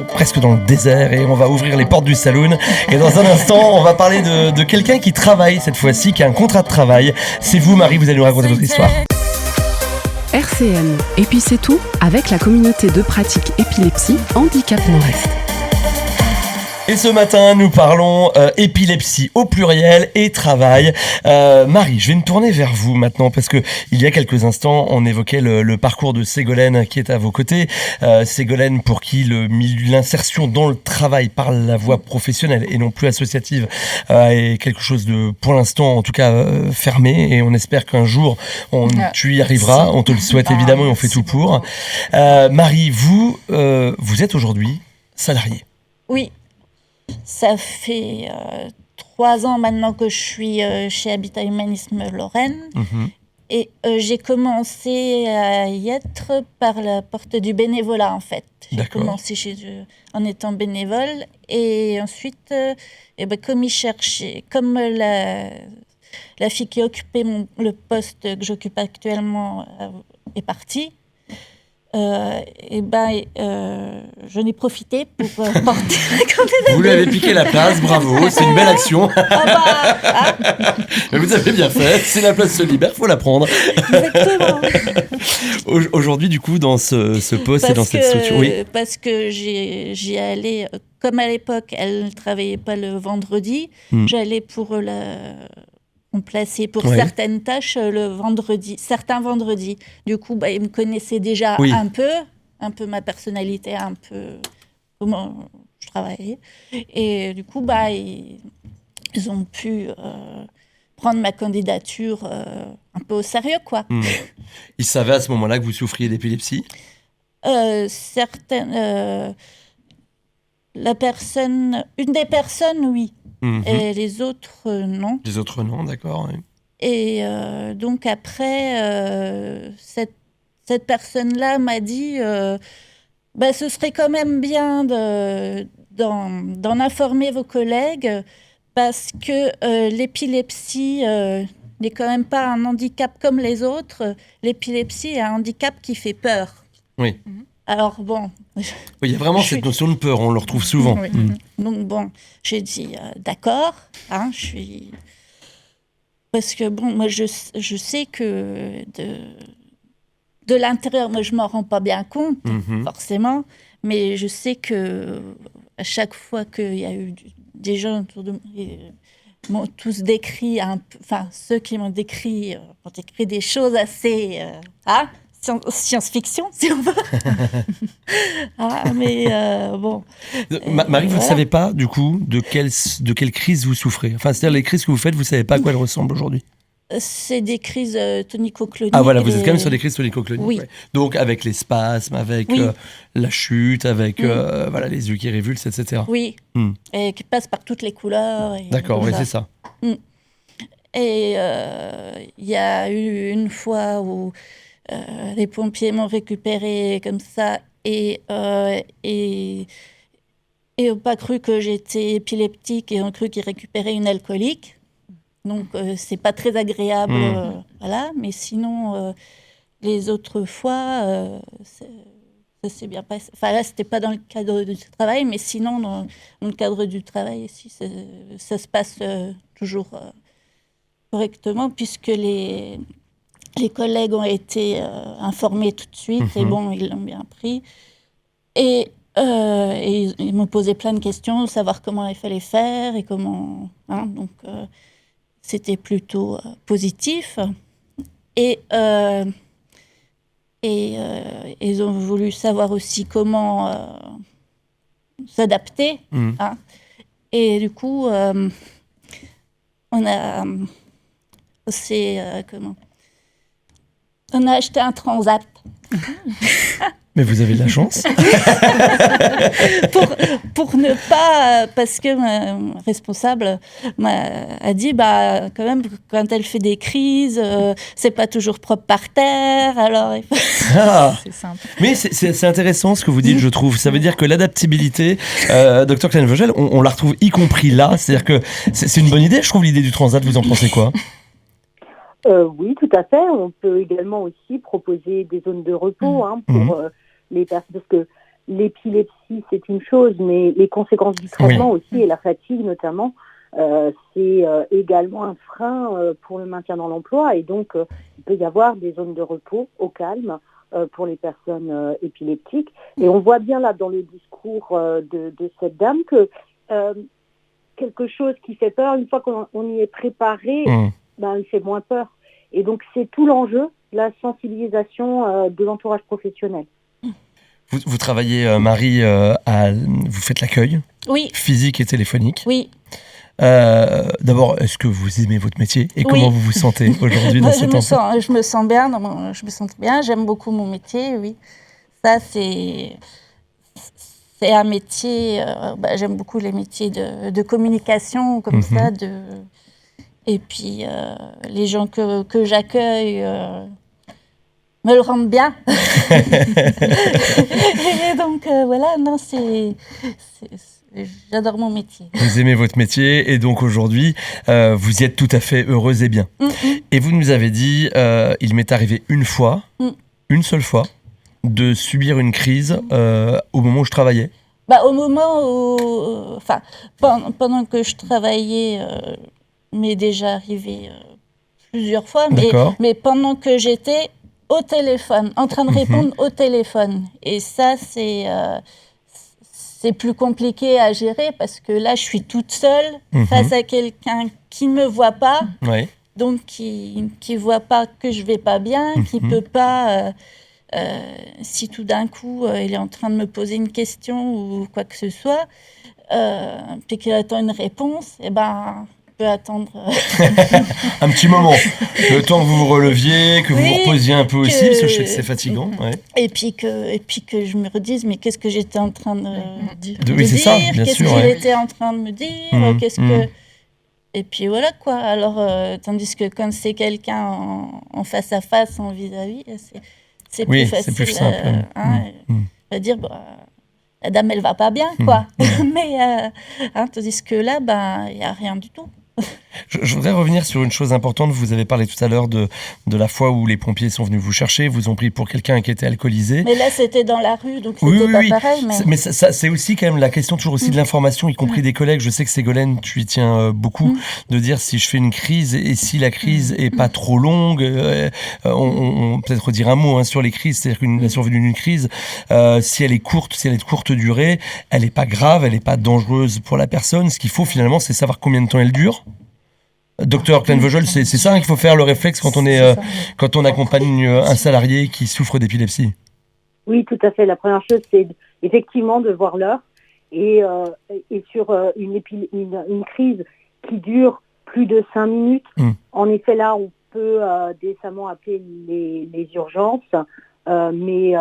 presque dans le désert, et on va ouvrir les portes du saloon. Et dans un instant, on va parler de quelqu'un qui travaille cette fois-ci, qui a un contrat de travail. C'est vous, Marie, vous allez nous raconter votre histoire. RCN, et puis c'est tout, avec la communauté de pratique épilepsie Handicap Nord-Est. Et ce matin, nous parlons épilepsie au pluriel et travail. Marie, je vais me tourner vers vous maintenant parce que il y a quelques instants, on évoquait le parcours de Ségolène qui est à vos côtés. Ségolène pour qui l'insertion dans le travail par la voie professionnelle et non plus associative est quelque chose de, pour l'instant, en tout cas fermé. Et on espère qu'un jour, tu y arriveras. On te le souhaite évidemment et on fait tout pour. Marie, vous êtes aujourd'hui salariée. Oui. Ça fait 3 ans maintenant que je suis chez Habitat Humanisme Lorraine. Et j'ai commencé à y être par la porte du bénévolat, en fait. J'ai commencé chez eux en étant bénévole. Et ensuite, comme ils cherchaient, comme la fille qui occupait le poste que j'occupe actuellement est partie, j'en ai profité pour porter la candidature. Vous lui avez piqué la place, bravo, c'est une belle action. Mais vous avez bien fait, si la place se libère, faut la prendre. Exactement. Aujourd'hui, du coup, dans ce poste et dans cette structure, oui. Parce que j'y allais, comme à l'époque, elle ne travaillait pas le vendredi, j'allais pour on plaçait pour certaines tâches certains vendredis. Du coup, ils me connaissaient déjà un peu ma personnalité, un peu comment je travaillais. Et du coup, ils ont pu prendre ma candidature un peu au sérieux, quoi. Ils savaient à ce moment-là que vous souffriez d'épilepsie ? Une des personnes, oui. Et les autres, non. Les autres, non, d'accord. Oui. Et donc après, cette personne-là m'a dit ce serait quand même bien d'en informer vos collègues parce que l'épilepsie n'est quand même pas un handicap comme les autres. L'épilepsie est un handicap qui fait peur. Oui. Alors bon... Il y a vraiment cette notion de peur, on le retrouve souvent. Oui. Donc bon, j'ai dit d'accord, je suis... Parce que bon, moi je sais que de l'intérieur, moi je m'en rends pas bien compte, forcément, mais je sais que à chaque fois qu'il y a eu des gens autour de moi, m'ont tous décrit, ceux qui m'ont décrit des choses assez science-fiction, si on veut. Mais bon. Marie, vous ne savez pas, du coup, de quelle crise vous souffrez? Enfin, c'est-à-dire les crises que vous faites, vous ne savez pas à quoi elles ressemblent aujourd'hui? C'est des crises tonico-cloniques. Ah voilà, vous êtes quand même sur des crises tonico-cloniques. Oui. Ouais. Donc avec les spasmes, avec la chute, avec les yeux qui révulsent, etc. Oui, et qui passent par toutes les couleurs. D'accord, oui, c'est ça. Et il y a eu une fois où les pompiers m'ont récupérée comme ça et n'ont pas cru que j'étais épileptique et ont cru qu'ils récupéraient une alcoolique. Donc, c'est pas très agréable, voilà. Mais sinon, les autres fois, ça s'est bien passé. Enfin, là, c'était pas dans le cadre du travail, mais sinon, dans le cadre du travail, si, ça se passe toujours correctement, puisque les collègues ont été informés tout de suite, et bon, ils l'ont bien pris. Et ils m'ont posé plein de questions, savoir comment il fallait faire, et comment... donc... c'était plutôt positif. Et ils ont voulu savoir aussi comment s'adapter. Et du coup, on a acheté un transat. Mais vous avez de la chance. pour ne pas... Parce que ma responsable a dit, quand même, quand elle fait des crises, c'est pas toujours propre par terre, alors... C'est simple. Mais c'est intéressant ce que vous dites, je trouve. Ça veut dire que l'adaptabilité, Dr Klein-Vogel, on la retrouve y compris là. C'est-à-dire que c'est une bonne idée, je trouve, l'idée du transat. Vous en pensez quoi? Oui, tout à fait. On peut également aussi proposer des zones de repos pour les personnes, parce que l'épilepsie, c'est une chose, mais les conséquences du traitement aussi, et la fatigue notamment, c'est également un frein pour le maintien dans l'emploi. Et donc, il peut y avoir des zones de repos au calme pour les personnes épileptiques. Et on voit bien là dans le discours de cette dame que quelque chose qui fait peur, une fois qu'on y est préparé, il fait moins peur. Et donc, c'est tout l'enjeu, la sensibilisation de l'entourage professionnel. Vous travaillez, Marie, vous faites l'accueil physique et téléphonique. Oui. D'abord, est-ce que vous aimez votre métier et comment vous vous sentez aujourd'hui dans cet emploi? Je me sens bien, j'aime beaucoup mon métier, oui. Ça, c'est un métier, j'aime beaucoup les métiers de communication, comme ça, et puis les gens que j'accueille me le rendent bien. Et donc, voilà, non, j'adore mon métier. Vous aimez votre métier et donc aujourd'hui, vous y êtes tout à fait heureuse et bien. Et vous nous avez dit, il m'est arrivé une seule fois, de subir une crise au moment où je travaillais. Au moment où... pendant que je travaillais, m'est déjà arrivé plusieurs fois, mais pendant que j'étais au téléphone, en train de répondre au téléphone. Et ça, c'est plus compliqué à gérer parce que là, je suis toute seule face à quelqu'un qui ne me voit pas, donc qui ne voit pas que je ne vais pas bien, qui ne peut pas... si tout d'un coup, il est en train de me poser une question ou quoi que ce soit, puis qu'il attend une réponse, peut attendre un petit moment, le temps que vous vous releviez, que vous vous reposiez un peu aussi, parce que je sais que c'est fatigant. Et puis que je me redise, mais qu'est-ce que j'étais en train de dire, qu'est-ce qu'il était en train de me dire, que... Et puis voilà quoi. Alors, tandis que quand c'est quelqu'un en face à face, en vis-à-vis, c'est plus facile. C'est plus simple. On va dire, la dame, elle va pas bien, quoi. Mais tandis que là, il n'y a rien du tout. Je voudrais revenir sur une chose importante. Vous avez parlé tout à l'heure de la fois où les pompiers sont venus vous chercher, vous ont pris pour quelqu'un qui était alcoolisé. Mais là, c'était dans la rue, donc c'était pas pareil. Mais ça, c'est aussi quand même la question toujours aussi de l'information, y compris des collègues. Je sais que Ségolène, tu y tiens beaucoup, de dire si je fais une crise et si la crise est pas trop longue, on peut-être redire un mot sur les crises, c'est-à-dire la survenue d'une crise, si elle est courte, si elle est de courte durée, elle est pas grave, elle est pas dangereuse pour la personne. Ce qu'il faut finalement, c'est savoir combien de temps elle dure. Docteur Klein-Vogel, c'est ça qu'il faut faire, le réflexe quand on accompagne un salarié qui souffre d'épilepsie. Oui, tout à fait. La première chose, c'est effectivement de voir l'heure et sur une crise qui dure plus de 5 minutes. En effet, là, on peut décemment appeler les urgences, mais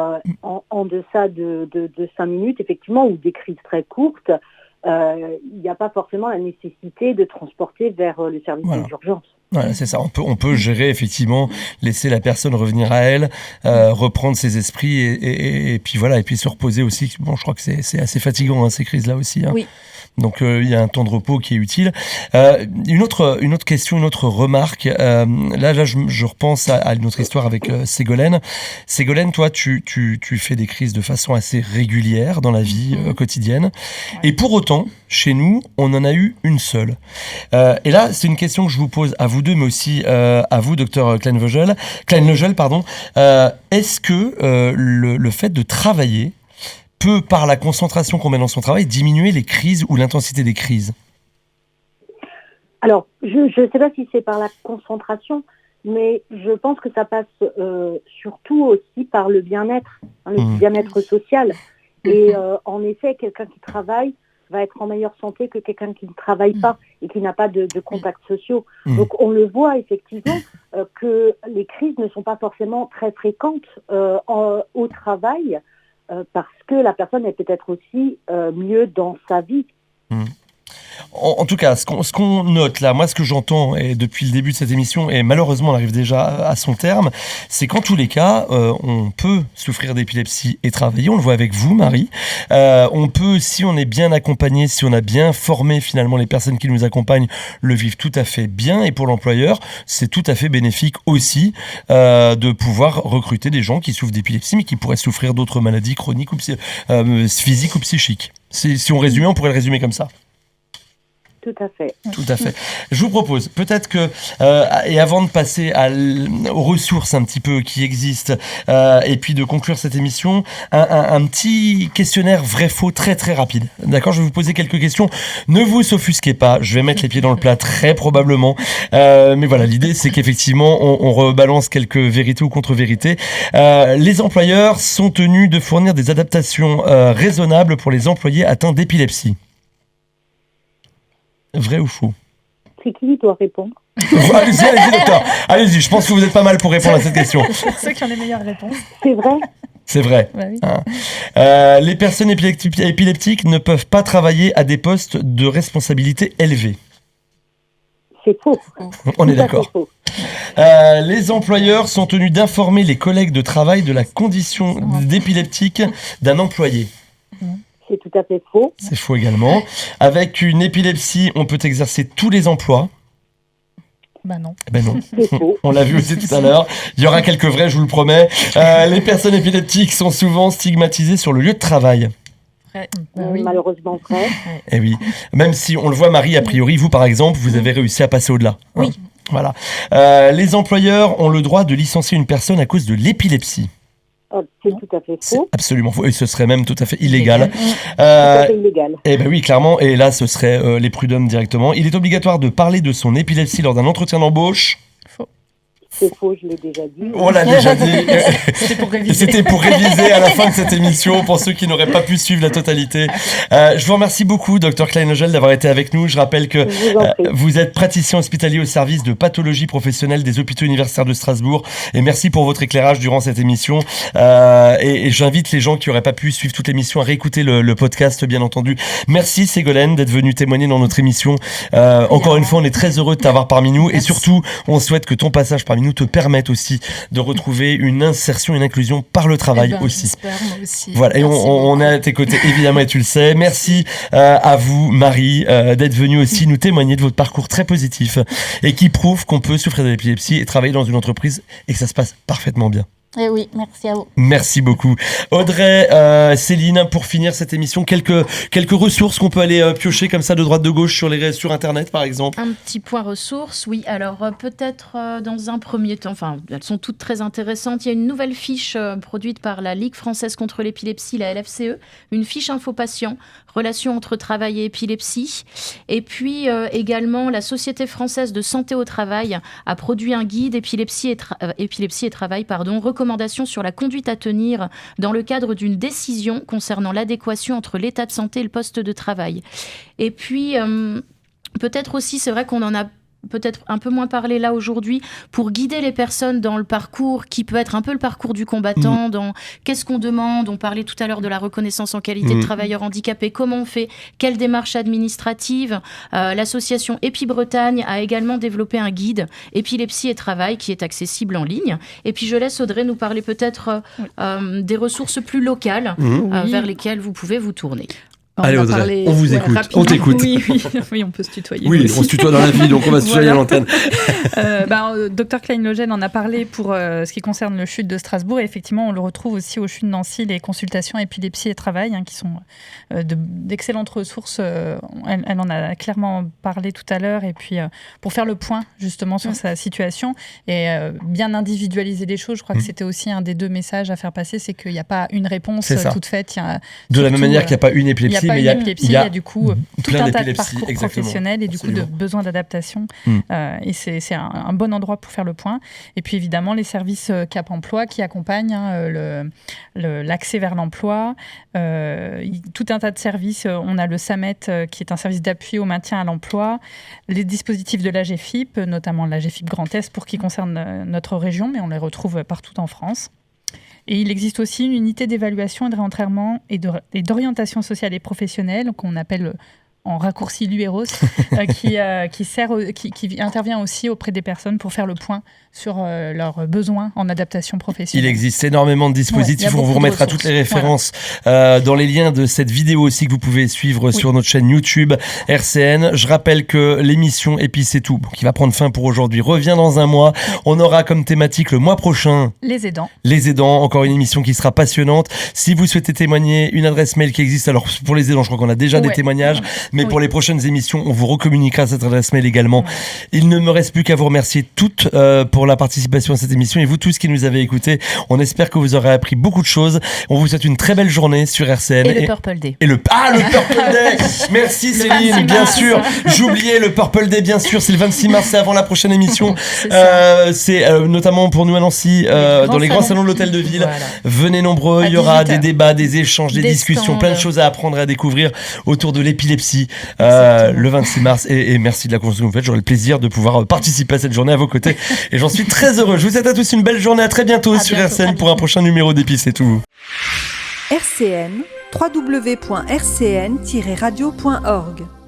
en deçà de 5 minutes, effectivement, ou des crises très courtes, il n'y a pas forcément la nécessité de transporter vers le service d'urgence. Voilà, c'est ça. On peut gérer, effectivement, laisser la personne revenir à elle, reprendre ses esprits et puis voilà, et puis se reposer aussi. Bon, je crois que c'est assez fatigant, ces crises-là aussi. Oui. Donc il y a un temps de repos qui est utile. Une autre question, une autre remarque. Là, je repense à une autre histoire avec Ségolène. Ségolène, toi, tu fais des crises de façon assez régulière dans la vie quotidienne. Ouais. Et pour autant, chez nous, on en a eu une seule. Et là, c'est une question que je vous pose à vous deux, mais aussi à vous, docteur Klein-Vogel. Est-ce que le fait de travailler peut, par la concentration qu'on met dans son travail, diminuer les crises ou l'intensité des crises? Alors, je ne sais pas si c'est par la concentration, mais je pense que ça passe surtout aussi par le bien-être, le bien-être social. Et en effet, quelqu'un qui travaille va être en meilleure santé que quelqu'un qui ne travaille pas et qui n'a pas de contacts sociaux. Donc on le voit effectivement que les crises ne sont pas forcément très fréquentes au travail, parce que la personne est peut-être aussi mieux dans sa vie. En tout cas, ce qu'on note là, moi ce que j'entends et depuis le début de cette émission, et malheureusement on arrive déjà à son terme, c'est qu'en tous les cas, on peut souffrir d'épilepsie et travailler, on le voit avec vous Marie, on peut, si on est bien accompagné, si on a bien formé finalement les personnes qui nous accompagnent, le vivre tout à fait bien, et pour l'employeur, c'est tout à fait bénéfique aussi de pouvoir recruter des gens qui souffrent d'épilepsie mais qui pourraient souffrir d'autres maladies chroniques ou physiques ou psychiques. Si on résumait, on pourrait le résumer comme ça. Tout à fait. Tout à fait. Je vous propose, peut-être que, et avant de passer aux ressources un petit peu qui existent, et puis de conclure cette émission, un petit questionnaire vrai-faux très très rapide. D'accord, je vais vous poser quelques questions. Ne vous offusquez pas, je vais mettre les pieds dans le plat très probablement. Mais voilà, l'idée c'est qu'effectivement, on rebalance quelques vérités ou contre-vérités. Les employeurs sont tenus de fournir des adaptations raisonnables pour les employés atteints d'épilepsie. Vrai ou faux? C'est qui doit répondre? Allez-y, docteur. Allez-y, je pense que vous êtes pas mal pour répondre à cette question. C'est ceux qui ont les meilleures réponses. C'est vrai? C'est vrai. Bah oui. Les personnes épileptiques ne peuvent pas travailler à des postes de responsabilité élevés. C'est faux. On est d'accord. Les employeurs sont tenus d'informer les collègues de travail de la condition d'épileptique d'un employé. C'est tout à fait faux. C'est faux également. Avec une épilepsie, on peut exercer tous les emplois. Non. Ben non. C'est faux. On l'a vu aussi tout à l'heure. Il y aura quelques vrais, je vous le promets. Les personnes épileptiques sont souvent stigmatisées sur le lieu de travail. Oui. Malheureusement vrai. Eh oui. Même si on le voit, Marie, a priori, vous par exemple, vous avez réussi à passer au-delà. Oui. Voilà. Les employeurs ont le droit de licencier une personne à cause de l'épilepsie. C'est tout à fait faux. C'est absolument faux. Et ce serait même tout à fait illégal. Tout à fait illégal. Eh ben oui, clairement. Et là, ce serait les prud'hommes directement. Il est obligatoire de parler de son épilepsie lors d'un entretien d'embauche. C'est faux, je l'ai déjà dit. On l'a déjà dit. C'était pour réviser. À la fin de cette émission, pour ceux qui n'auraient pas pu suivre la totalité. Je vous remercie beaucoup, Dr Klein-Vogel, d'avoir été avec nous. Je rappelle que vous êtes praticien hospitalier au service de pathologie professionnelle des hôpitaux universitaires de Strasbourg. Et merci pour votre éclairage durant cette émission. Et j'invite les gens qui n'auraient pas pu suivre toute l'émission à réécouter le podcast, bien entendu. Merci, Ségolène, d'être venue témoigner dans notre émission. Encore une fois, on est très heureux de t'avoir parmi nous. Et surtout, on souhaite que ton passage parmi nous te permettent aussi de retrouver une insertion, une inclusion par le travail aussi. J'espère, moi aussi. Voilà, et on est à tes côtés, évidemment, et tu le sais. Merci à vous, Marie, d'être venue aussi nous témoigner de votre parcours très positif et qui prouve qu'on peut souffrir de l'épilepsie et travailler dans une entreprise et que ça se passe parfaitement bien. Eh oui, merci à vous. Merci beaucoup. Audrey, Céline, pour finir cette émission, quelques ressources qu'on peut aller piocher comme ça de droite de gauche sur Internet par exemple. Un petit point ressources, oui. Alors peut-être dans un premier temps, enfin elles sont toutes très intéressantes. Il y a une nouvelle fiche produite par la Ligue française contre l'épilepsie, la LFCE, une fiche info patient, relations entre travail et épilepsie. Et puis également la Société française de santé au travail a produit un guide épilepsie et travail, recommandations sur la conduite à tenir dans le cadre d'une décision concernant l'adéquation entre l'état de santé et le poste de travail. Et puis, peut-être aussi, c'est vrai qu'on en a peut-être un peu moins parlé là aujourd'hui, pour guider les personnes dans le parcours qui peut être un peu le parcours du combattant, dans qu'est-ce qu'on demande, on parlait tout à l'heure de la reconnaissance en qualité de travailleur handicapé, comment on fait, quelle démarche administrative. L'association Épi-Bretagne a également développé un guide épilepsie et travail qui est accessible en ligne. Et puis je laisse Audrey nous parler peut-être des ressources plus locales vers lesquelles vous pouvez vous tourner. Allez Audrey, on vous écoute, on t'écoute. Oui, on peut se tutoyer. Oui, on se tutoie dans la vie, donc on va se tutoyer à l'antenne. Docteur Klein-Logène en a parlé pour ce qui concerne le CHUT de Strasbourg. Et effectivement, on le retrouve aussi au CHUT de Nancy, les consultations épilepsie et travail, qui sont d'excellentes ressources. Elle en a clairement parlé tout à l'heure. Et puis, pour faire le point justement sur sa situation et bien individualiser les choses, je crois que c'était aussi un des deux messages à faire passer, c'est qu'il n'y a pas une réponse toute faite. De la même manière qu'il n'y a pas une épilepsie, il y a du coup tout un tas de parcours professionnels et du coup de besoins d'adaptation. Et c'est un bon endroit pour faire le point. Et puis évidemment, les services Cap Emploi qui accompagnent l'accès vers l'emploi. Tout un tas de services. On a le SAMET qui est un service d'appui au maintien à l'emploi. Les dispositifs de l'AGFIP, notamment l'AGFIP Grand Est pour qui concerne notre région, mais on les retrouve partout en France. Et il existe aussi une unité d'évaluation et de réentraînement et d'orientation sociale et professionnelle qu'on appelle en raccourci l'UEROS, qui intervient aussi auprès des personnes pour faire le point sur leurs besoins en adaptation professionnelle. Il existe énormément de dispositifs, on vous remettra toutes les références dans les liens de cette vidéo aussi que vous pouvez suivre sur notre chaîne YouTube RCN. Je rappelle que l'émission Et puis c'est tout, qui va prendre fin pour aujourd'hui, revient dans un mois. On aura comme thématique le mois prochain Les aidants. Les aidants, encore une émission qui sera passionnante. Si vous souhaitez témoigner, une adresse mail qui existe. Alors pour les aidants, je crois qu'on a déjà des témoignages, mais pour les prochaines émissions, on vous recommuniquera cette adresse mail également. Il ne me reste plus qu'à vous remercier toutes pour la participation à cette émission et vous tous qui nous avez écoutés. On espère que vous aurez appris beaucoup de choses. On vous souhaite une très belle journée sur RCN. Et le Purple Day. Le Purple Day. Merci Céline, bien sûr. J'oubliais le Purple Day, bien sûr. C'est le 26 mars, c'est avant la prochaine émission. C'est notamment pour nous à Nancy, dans les grands salons de l'Hôtel de Ville. Voilà. Venez nombreux, il y aura des débats, des échanges, des discussions, plein de choses à apprendre et à découvrir autour de l'épilepsie. Le 26 mars et merci de la confiance que vous faites. J'aurai le plaisir de pouvoir participer à cette journée à vos côtés et j'en suis très heureux. Je vous souhaite à tous une belle journée. À très bientôt sur RCN pour un prochain numéro d'Épi c'est tout. RCN, www.rcn-radio.org